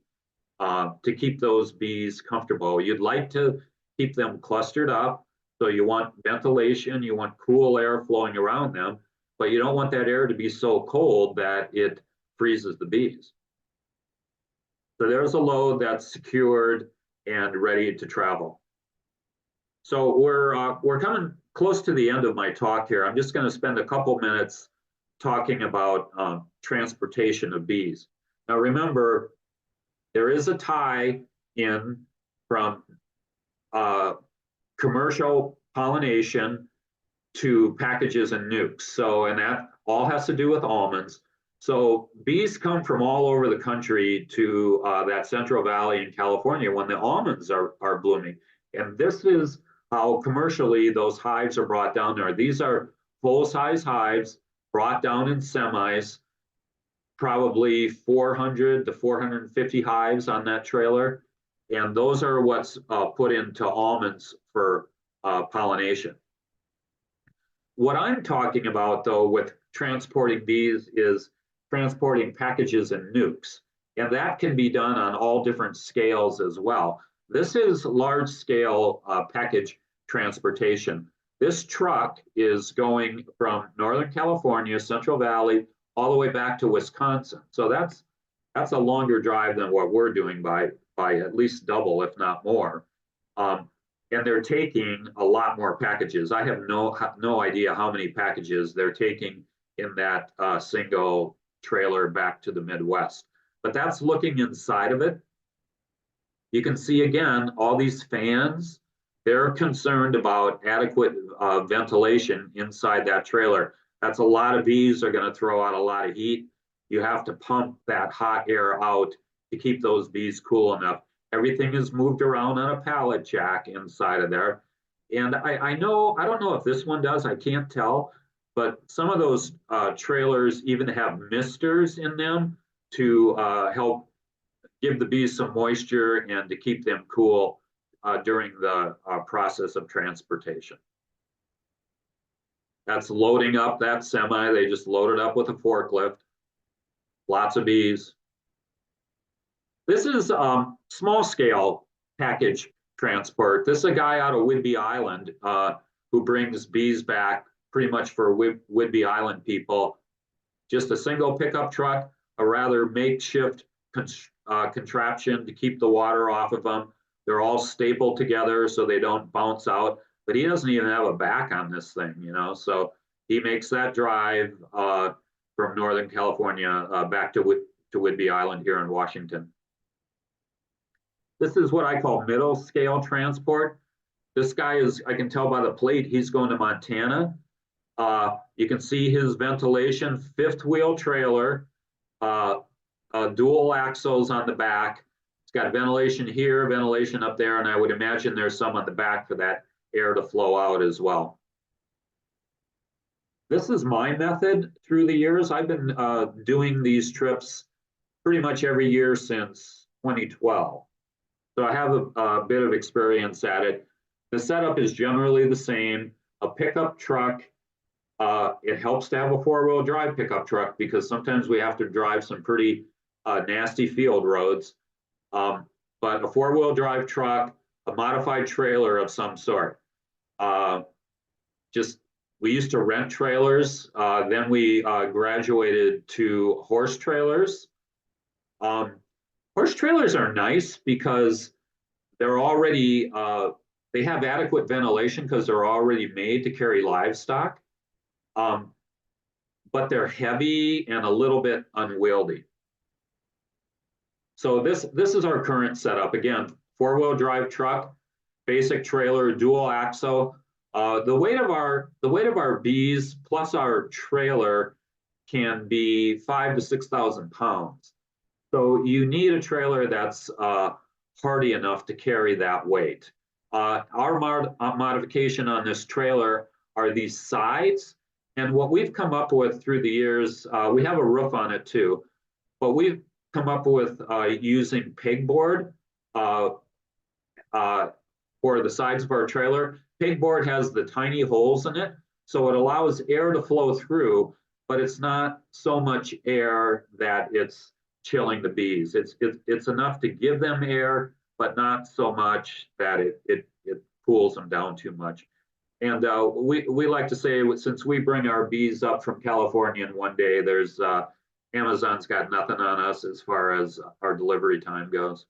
to keep those bees comfortable. You'd like to keep them clustered up. So you want ventilation, you want cool air flowing around them, but you don't want that air to be so cold that it freezes the bees. So there's a load that's secured and ready to travel. So we're coming close to the end of my talk here. I'm just going to spend a couple minutes talking about transportation of bees. Now remember, there is a tie in from commercial pollination to packages and nucs. So, and that all has to do with almonds. So bees come from all over the country to that Central Valley in California when the almonds are blooming. And this is how commercially those hives are brought down there. These are full-size hives brought down in semis, probably 400 to 450 hives on that trailer. And those are what's put into almonds for pollination. What I'm talking about, though, with transporting bees is transporting packages and nucs. And that can be done on all different scales as well. This is large-scale package transportation. This truck is going from Northern California, Central Valley, all the way back to Wisconsin. So that's a longer drive than what we're doing by at least double, if not more. And they're taking a lot more packages. I have no idea how many packages they're taking in that single trailer back to the Midwest. But that's looking inside of it. You can see again, all these fans, they're concerned about adequate ventilation inside that trailer. That's a lot of bees are going to throw out a lot of heat. You have to pump that hot air out to keep those bees cool enough. Everything is moved around on a pallet jack inside of there. And I know, I don't know if this one does, I can't tell, but some of those trailers even have misters in them to help give the bees some moisture and to keep them cool during the process of transportation. That's loading up that semi. They just load it up with a forklift. Lots of bees. This is small scale package transport. This is a guy out of Whidbey Island who brings bees back pretty much for Whidbey Island people. Just a single pickup truck, a rather makeshift contraption to keep the water off of them. They're all stapled together so they don't bounce out. But he doesn't even have a back on this thing, you know. So he makes that drive from Northern California back to Whidbey Island here in Washington. This is what I call middle scale transport. This guy is, I can tell by the plate, he's going to Montana. You can see his ventilation, fifth wheel trailer, dual axles on the back. It's got ventilation here, ventilation up there, and I would imagine there's some on the back for that air to flow out as well. This is my method through the years. I've been doing these trips pretty much every year since 2012. So I have a bit of experience at it. The setup is generally the same. A pickup truck, it helps to have a four-wheel drive pickup truck because sometimes we have to drive some pretty nasty field roads. But a four-wheel drive truck, a modified trailer of some sort. We used to rent trailers, then we graduated to horse trailers. Horse trailers are nice because they're already, they have adequate ventilation because they're already made to carry livestock, but they're heavy and a little bit unwieldy. So this is our current setup. Again, four-wheel drive truck, basic trailer, dual axle. The weight of our bees plus our trailer can be 5,000 to 6,000 pounds. So you need a trailer that's hardy enough to carry that weight. Our modification on this trailer are these sides. And what we've come up with through the years, we have a roof on it too, but we've come up with using pegboard for the sides of our trailer. Pegboard has the tiny holes in it, so it allows air to flow through, but it's not so much air that it's chilling the bees. It's enough to give them air, but not so much that it cools them down too much. And we like to say, since we bring our bees up from California in one day, there's Amazon's got nothing on us as far as our delivery time goes.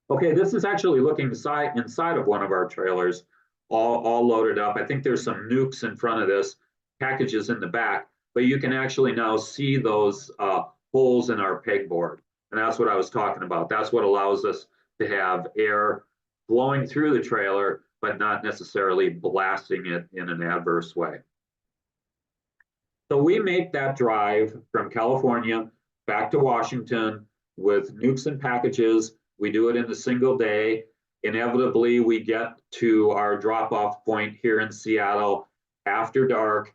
Okay, this is actually looking inside of one of our trailers, all loaded up. I think there's some Nucs in front of this, packages in the back, but you can actually now see those holes in our pegboard. And that's what I was talking about. That's what allows us to have air flowing through the trailer, but not necessarily blasting it in an adverse way. So we make that drive from California back to Washington with Nucs and packages. We do it in a single day. Inevitably, we get to our drop-off point here in Seattle after dark.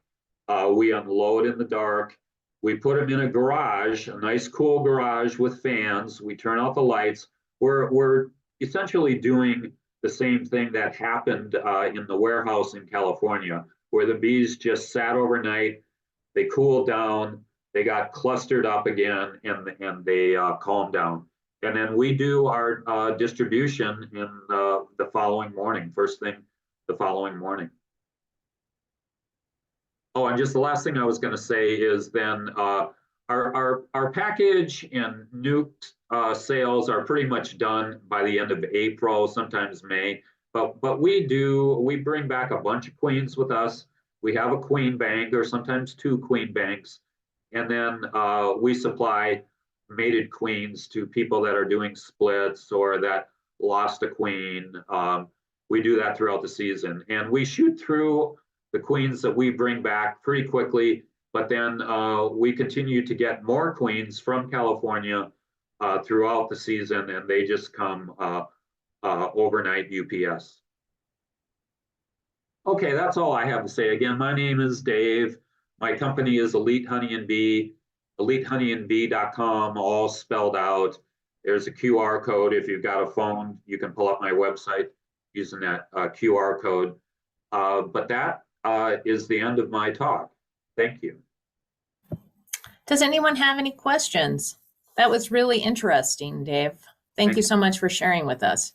We unload in the dark. We put them in a garage, a nice cool garage with fans. We turn out the lights. We're essentially doing the same thing that happened in the warehouse in California, where the bees just sat overnight. They cooled down, they got clustered up again, and they calmed down. And then we do our distribution in the following morning, first thing the following morning. Oh, and just the last thing I was going to say is then our package and Nucs sales are pretty much done by the end of April, sometimes May. But we bring back a bunch of queens with us. We have a queen bank or sometimes two queen banks. And then we supply mated queens to people that are doing splits or that lost a queen. We do that throughout the season. And we shoot through the queens that we bring back pretty quickly, but then we continue to get more queens from California throughout the season, and they just come overnight UPS. Okay, that's all I have to say. Again, my name is Dave. My company is Elite Honey and Bee, elitehoneyandbee.com, all spelled out. There's a QR code. If you've got a phone, you can pull up my website using that QR code. But that is the end of my talk. Thank you. Does anyone have any questions? That was really interesting, Dave. Thank you so much for sharing with us.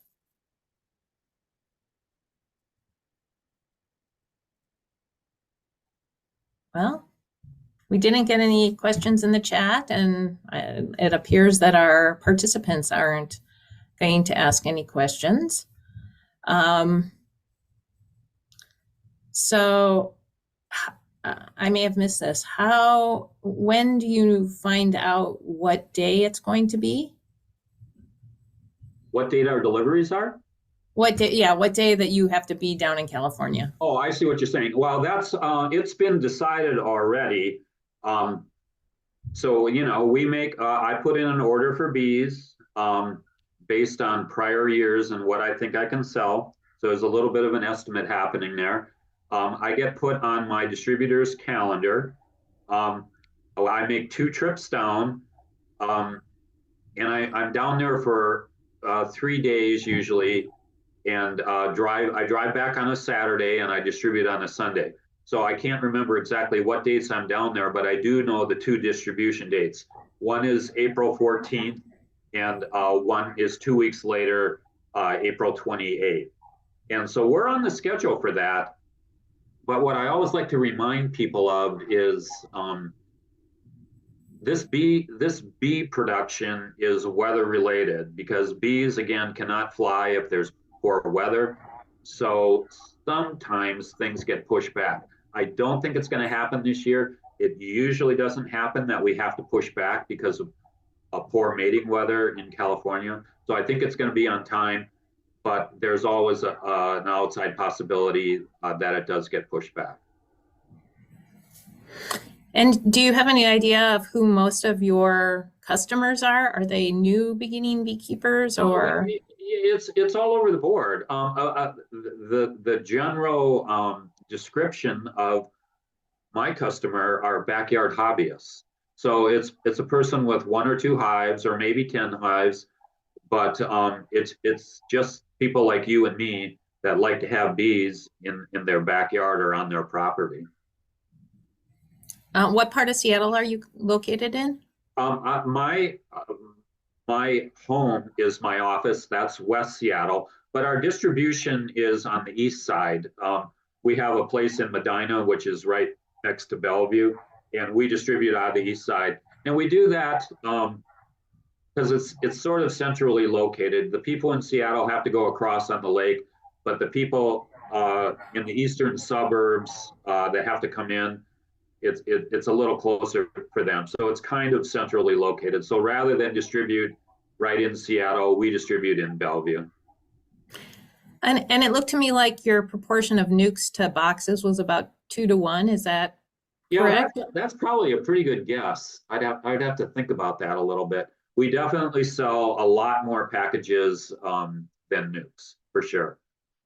Well, we didn't get any questions in the chat, and it appears that our participants aren't going to ask any questions. So I may have missed this. When do you find out what day it's going to be? What date our deliveries are? What day? Yeah, what day that you have to be down in California? Oh, I see what you're saying. Well, that's it's been decided already. So we make. I put in an order for bees based on prior years and what I think I can sell. So there's a little bit of an estimate happening there. I get put on my distributor's calendar. I make 2 trips down, and I'm down there for 3 days usually, and I drive back on a Saturday and I distribute on a Sunday. So I can't remember exactly what dates I'm down there, but I do know the 2 distribution dates. One is April 14th, and one is 2 weeks later, April 28th. And so we're on the schedule for that. But what I always like to remind people of is this bee production is weather related, because bees, again, cannot fly if there's poor weather. So sometimes things get pushed back. I don't think it's going to happen this year. It usually doesn't happen that we have to push back because of poor mating weather in California. So I think it's going to be on time, but there's always an outside possibility that it does get pushed back. And do you have any idea of who most of your customers are? Are they new beginning beekeepers, or? It's all over the board. The general description of my customer are backyard hobbyists. So it's a person with 1 or 2 hives, or maybe 10 hives, but it's just people like you and me that like to have bees in their backyard or on their property. What part of Seattle are you located in? My home is my office. That's West Seattle, but our distribution is on the east side. We have a place in Medina, which is right next to Bellevue, and we distribute out of the east side. And we do that because it's sort of centrally located. The people in Seattle have to go across on the lake, but the people in the eastern suburbs that have to come in, it's a little closer for them. So it's kind of centrally located. So rather than distribute right in Seattle, we distribute in Bellevue. And it looked to me like your proportion of Nucs to boxes was about 2 to 1. Is that correct? Yeah, that's probably a pretty good guess. I'd have to think about that a little bit. We definitely sell a lot more packages than Nucs, for sure.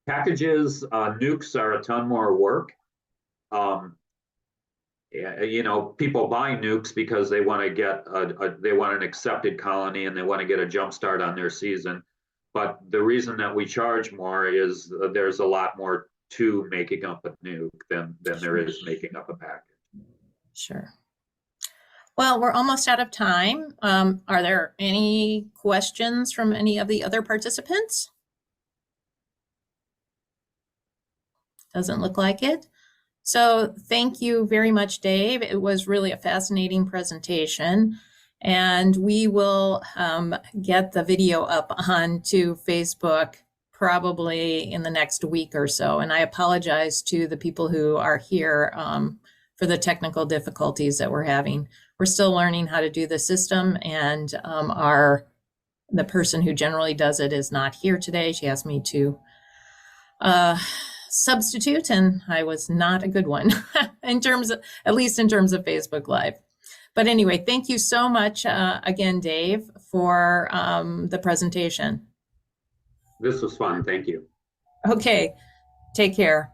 Packages, Nucs are a ton more work. People buy Nucs because they want to get they want an accepted colony and they want to get a jump start on their season. But the reason that we charge more is there's a lot more to making up a nuke than there is making up a package. Sure. Well, we're almost out of time. Are there any questions from any of the other participants? Doesn't look like it. So thank you very much, Dave. It was really a fascinating presentation. And we will get the video up onto Facebook probably in the next week or so. And I apologize to the people who are here for the technical difficulties that we're having. We're still learning how to do the system, and the person who generally does it is not here today. She asked me to substitute, and I was not a good one at least in terms of Facebook Live. But anyway, thank you so much again, Dave, for the presentation. This was fun. Thank you. Okay, take care.